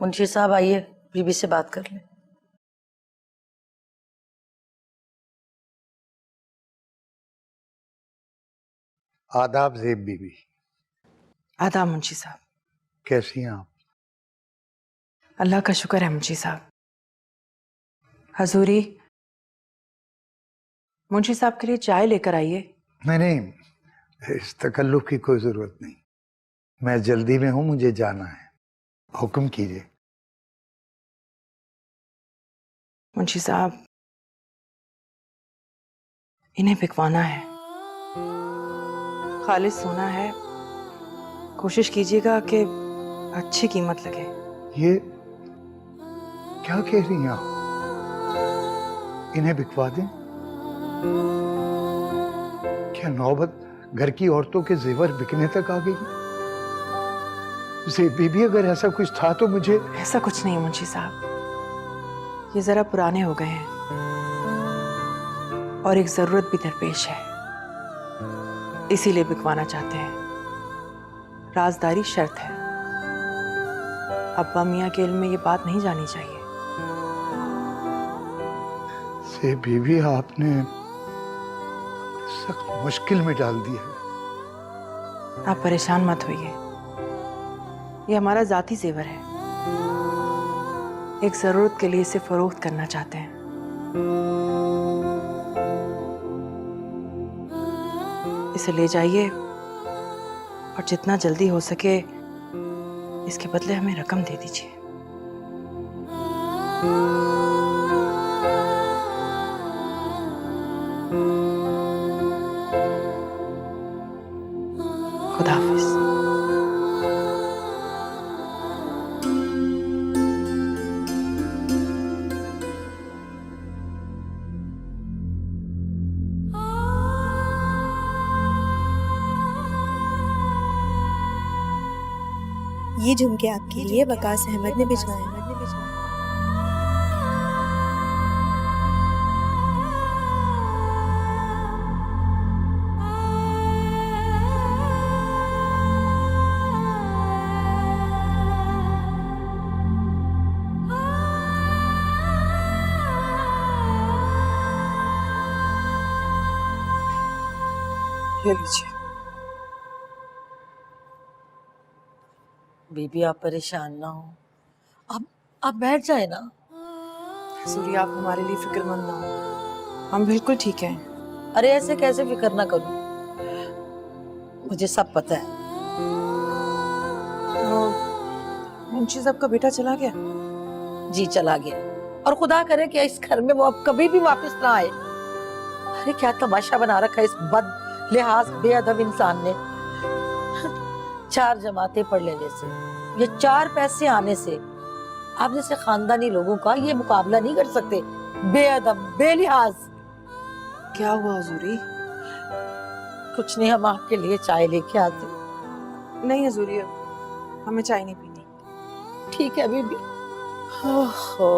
मुंशी साहब आइए, बीबी से बात कर ले। आदाब ज़ेब बीबी। आदाब मुंशी साहब। कैसी हैं आप? अल्लाह का शुक्र है मुंशी साहब। हजूरी, मुंशी साहब के लिए चाय लेकर आइए। नहीं, इस तकल्लुफ की कोई ज़रूरत नहीं। मैं जल्दी में हूँ, मुझे जाना है। हुक्म कीजिए। मुंशी साहब, इन्हें बिकवाना है। खालिस सोना है, कोशिश कीजिएगा कि अच्छी कीमत लगे। ये क्या कह रही हैं आप? इन्हें बिकवा दें? क्या नौबत घर की औरतों के जेवर बिकने तक आ गई? ज़ेब बीबी, अगर ऐसा कुछ था तो मुझे। ऐसा कुछ नहीं मुंशी साहब, ये जरा पुराने हो गए हैं और एक जरूरत भी दरपेश है, इसीलिए बिकवाना चाहते हैं। राजदारी शर्त है। अब्बा मियाँ के इल्म में ये बात नहीं जानी चाहिए। ज़ेब बीबी, आपने सख्त मुश्किल में डाल दिया है। आप परेशान मत होइए, ये हमारा जाती जेवर है। एक जरूरत के लिए इसे फरोख्त करना चाहते हैं। इसे ले जाइए और जितना जल्दी हो सके इसके बदले हमें रकम दे दीजिए। खुदा हाफिज। ये झुमके आपके लिए वकास अहमद ने भिजवाए हैं। ले लीजिए। बीबी आप परेशान ना हो, आप बैठ जाए ना। सूरी, आप हमारे लिए फिक्रमंद ना हो, हम बिल्कुल ठीक हैं। अरे ऐसे कैसे फिक्र ना करूं, मुझे सब पता है। मुंशी साहब का बेटा चला गया? जी चला गया, और खुदा करे कि इस घर में वो अब कभी भी वापस ना आए। अरे क्या तमाशा बना रखा है इस बद लिहाज बेअदब इंसान ने। 4 जमातें पढ़ लेने से या 4 पैसे आने से आप जैसे खानदानी लोगों का ये मुकाबला नहीं कर सकते। बेअदब, बेलिहाज। क्या हुआ हजूरी? कुछ नहीं, हम आपके लिए चाय लेके आते। नहीं हजूरी, हमें चाय नहीं पीनी। ठीक है बीबी। ओहो।